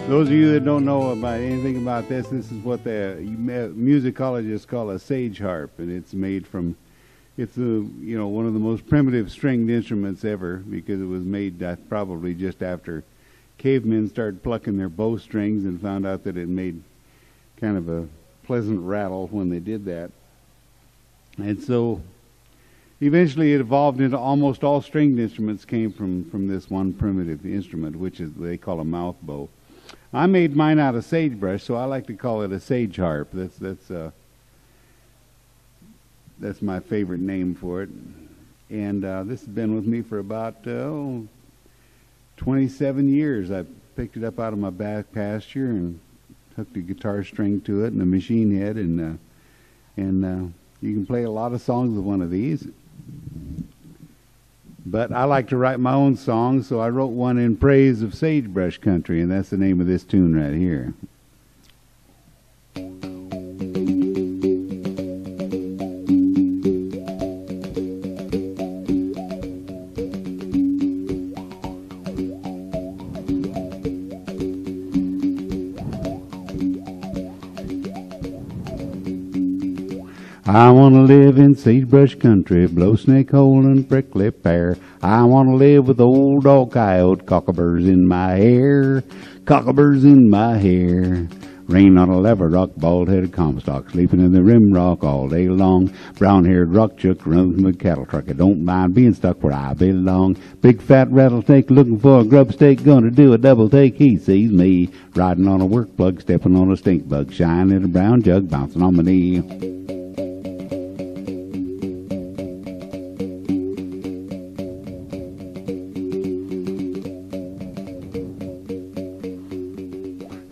Those of you that don't know about anything about this is what the musicologists call a sage harp, and it's made from, it's one of the most primitive stringed instruments ever, because it was made probably just after cavemen started plucking their bowstrings and found out that it made kind of a pleasant rattle when they did that. And so eventually it evolved into almost all stringed instruments came from this one primitive instrument, which is they call a mouth bow. I made mine out of sagebrush, so I like to call it a sage harp. That's my favorite name for it. And this has been with me for about 27 years. I picked it up out of my back pasture and hooked a guitar string to it and a machine head, and you can play a lot of songs with one of these. But I like to write my own songs, so I wrote one in praise of sagebrush country, and that's the name of this tune right here. I want to live in sagebrush country, blow snake hole and prickly pear. I want to live with old dog coyote, cockaburs in my hair, cockaburs in my hair. Rain on a lever rock, bald-headed comstock, sleeping in the rim rock all day long. Brown-haired rock chuck runs with cattle truck. I don't mind being stuck where I belong. Big fat rattlesnake looking for a grub stake, gonna do a double take. He sees me riding on a work plug, stepping on a stink bug, shining in a brown jug, bouncing on my knee.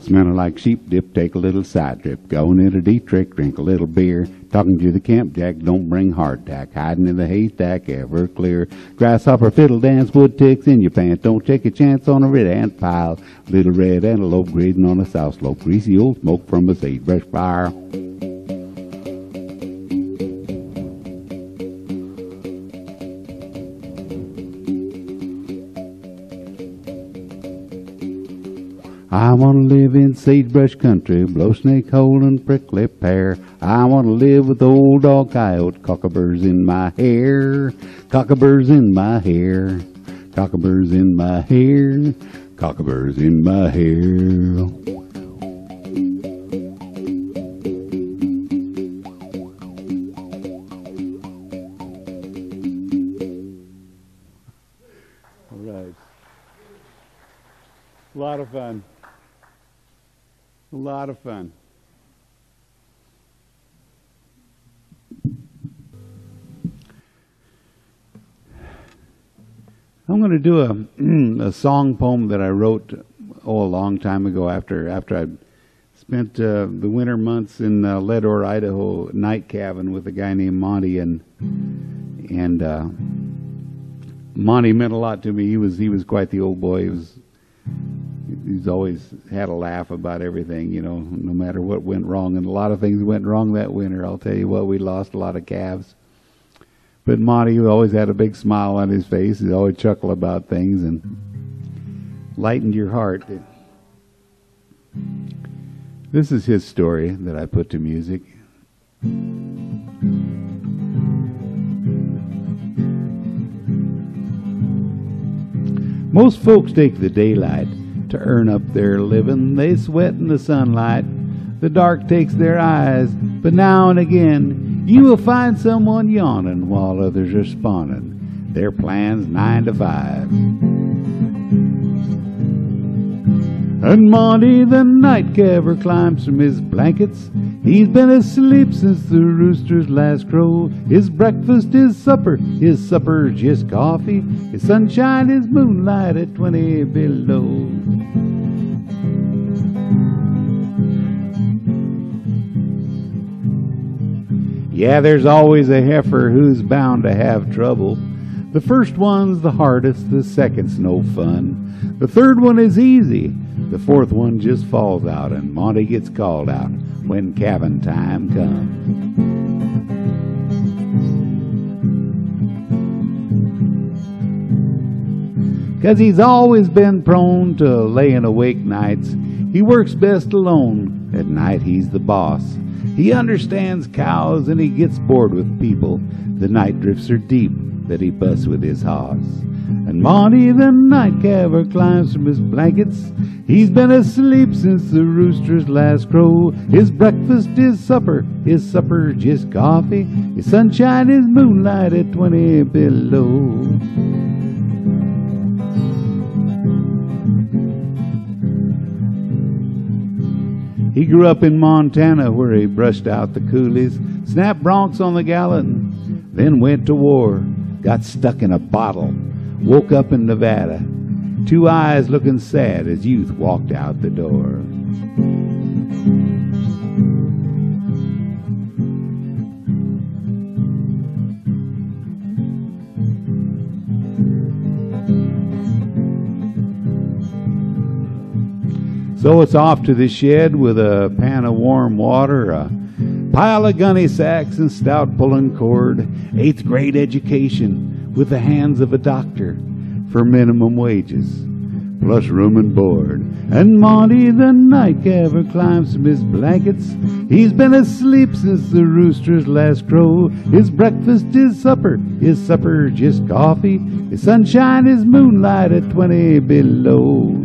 Smelling like sheep dip, take a little side trip. Going in a deep trick, drink a little beer. Talking to the camp jack, don't bring hardtack. Hiding in the haystack, ever clear. Grasshopper fiddle dance, wood ticks in your pants. Don't take a chance on a red ant pile. Little red antelope grazing on a south slope. Greasy old smoke from a sagebrush fire. I want to live in sagebrush country, blow snake hole and prickly pear. I want to live with old dog coyote, cockaburs in my hair, cockaburs in my hair, cockaburs in my hair, cockaburs in my hair. All right. A lot of fun. A lot of fun. I'm going to do a song poem that I wrote a long time ago after I spent the winter months in Leadore, Idaho, night cabin with a guy named Monte, and Monte meant a lot to me. He was quite the old boy. He's always had a laugh about everything, no matter what went wrong. And a lot of things went wrong that winter. I'll tell you what, we lost a lot of calves. But Monte always had a big smile on his face. He'd always chuckle about things and lightened your heart. This is his story that I put to music. Most folks take the daylight to earn up their living. They sweat in the sunlight. The dark takes their eyes. But now and again, you will find someone yawning while others are spawning their plans 9 to 5. And Monte the night caver climbs from his blankets. He's been asleep since the rooster's last crow. His breakfast is supper, his supper's just coffee. His sunshine is moonlight at 20 below. Yeah, there's always a heifer who's bound to have trouble. The first one's the hardest, the second's no fun. The third one is easy, the fourth one just falls out, and Monte gets called out when calving time comes. 'cause he's always been prone to laying awake nights. He works best alone. At night he's the boss. He understands cows and he gets bored with people. The night drifts are deep that he busts with his hoss. And Monte the night caver climbs from his blankets. He's been asleep since the rooster's last crow. His breakfast is supper, his supper's just coffee. His sunshine is moonlight at 20 below. He grew up in Montana where he brushed out the coolies, snapped broncs on the gallon, then went to war, got stuck in a bottle, woke up in Nevada, 2 eyes looking sad as youth walked out the door. So it's off to the shed with a pan of warm water, a pile of gunny sacks and stout pulling cord, 8th grade education with the hands of a doctor for minimum wages, plus room and board. And Monte the night caver climbs from his blankets. He's been asleep since the rooster's last crow. His breakfast is supper, his supper just coffee. His sunshine is moonlight at 20 below.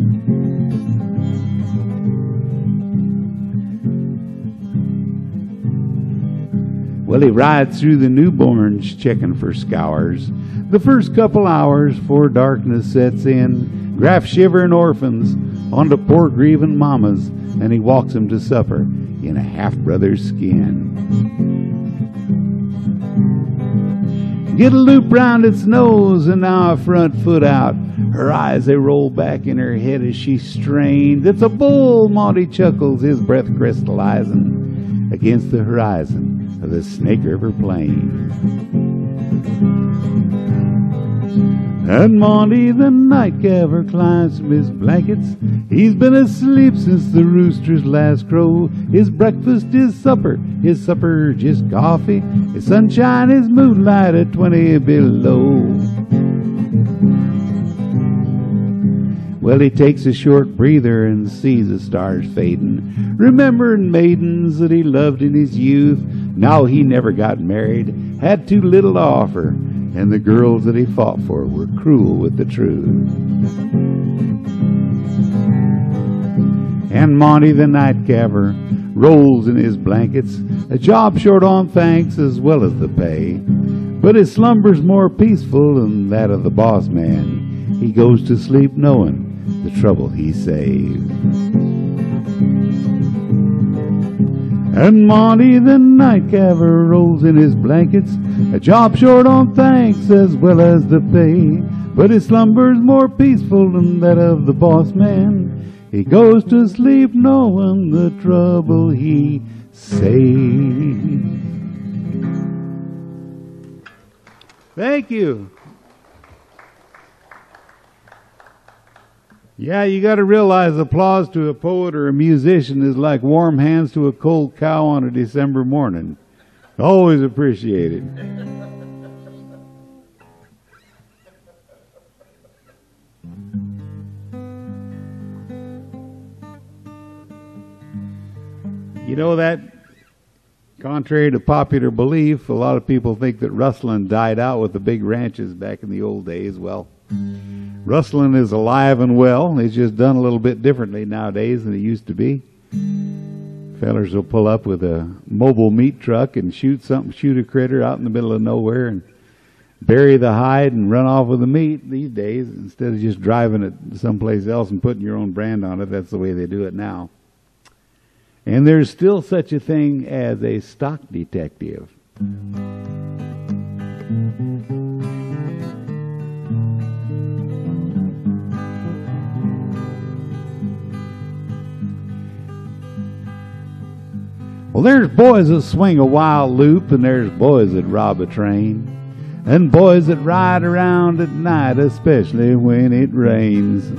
Well, he rides through the newborns checking for scours. The first couple hours before darkness sets in, graft shivering orphans onto poor grieving mamas, and he walks them to supper in a half-brother's skin. Get a loop round its nose and now a front foot out. Her eyes, they roll back in her head as she strains. It's a bull, Monte chuckles, his breath crystallizing against the horizon of the Snake River Plain. And Monte the night caver climbs from his blankets. He's been asleep since the rooster's last crow. His breakfast is supper, his supper just coffee. His sunshine is moonlight at 20 below. Well, he takes a short breather and sees the stars fading, remembering maidens that he loved in his youth. Now he never got married, had too little to offer, and the girls that he fought for were cruel with the truth. And Monte the night caver rolls in his blankets, a job short on thanks as well as the pay. But his slumber's more peaceful than that of the boss man. He goes to sleep knowing the trouble he saved. And Monte the night caver rolls in his blankets, a job short on thanks as well as the pay. But his slumber's more peaceful than that of the boss man. He goes to sleep knowing the trouble he saved. Thank you. Yeah, you got to realize applause to a poet or a musician is like warm hands to a cold cow on a December morning. Always appreciated. You know that, contrary to popular belief, a lot of people think that rustling died out with the big ranches back in the old days. Well, rustling is alive and well. It's just done a little bit differently nowadays than it used to be. Fellers will pull up with a mobile meat truck and shoot a critter out in the middle of nowhere and bury the hide and run off with the meat these days instead of just driving it someplace else and putting your own brand on it. That's the way they do it now. And there's still such a thing as a stock detective. Well, there's boys that swing a wild loop, and there's boys that rob a train, and boys that ride around at night, especially when it rains.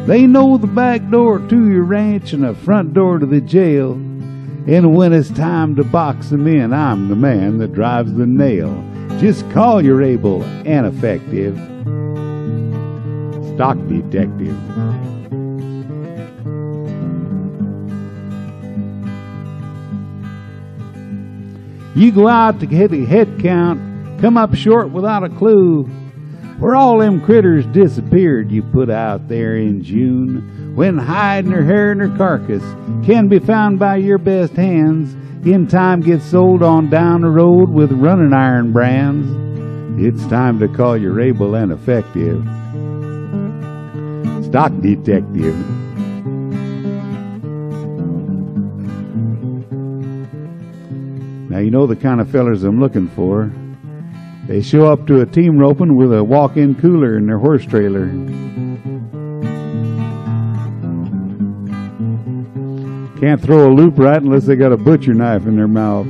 They know the back door to your ranch and the front door to the jail, and when it's time to box them in, I'm the man that drives the nail. Just call you're able and effective. Stock detective. You go out to hit a head count, come up short without a clue. Where all them critters disappeared you put out there in June, when hide and her hair and her carcass can be found by your best hands, in time gets sold on down the road with running iron brands. It's time to call your able and effective stock detective. Now you know the kind of fellers I'm looking for. They show up to a team roping with a walk-in cooler in their horse trailer. Can't throw a loop right unless they got a butcher knife in their mouth.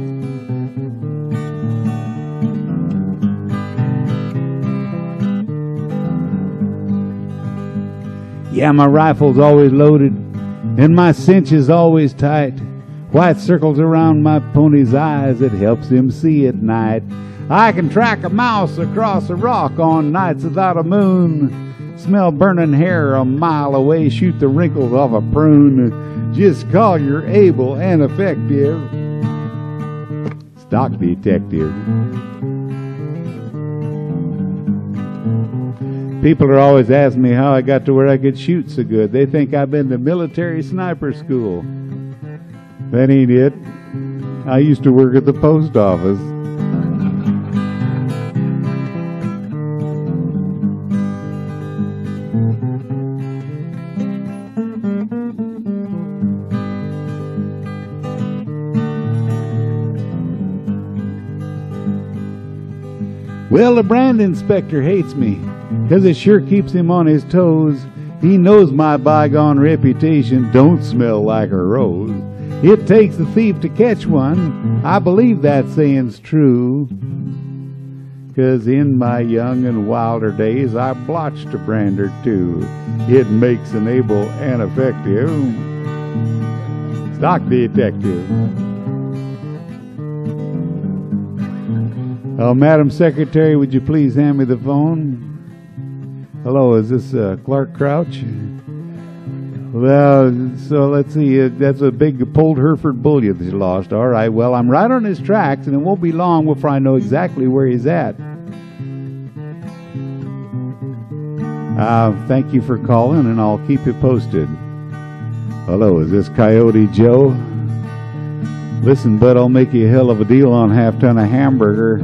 Yeah, my rifle's always loaded and my cinch is always tight. White circles around my pony's eyes, it helps him see at night. I can track a mouse across a rock on nights without a moon. Smell burning hair a mile away, shoot the wrinkles off a prune. Just call your able and effective stock detective. People are always asking me how I got to where I could shoot so good. They think I've been to military sniper school. That ain't it. I used to work at the post office. Well, the brand inspector hates me, 'cause it sure keeps him on his toes. He knows my bygone reputation don't smell like a rose. It takes a thief to catch one, I believe that saying's true. 'Cause in my young and wilder days, I blotched a brand or two. It makes an able and effective stock detective. Oh, Madam Secretary, would you please hand me the phone? Hello, is this Clark Crouch? Well, so let's see. That's a big Polled Hereford bull you lost. All right, well, I'm right on his tracks, and it won't be long before I know exactly where he's at. Thank you for calling, and I'll keep you posted. Hello, is this Coyote Joe? Listen, bud, I'll make you a hell of a deal on half ton of hamburger.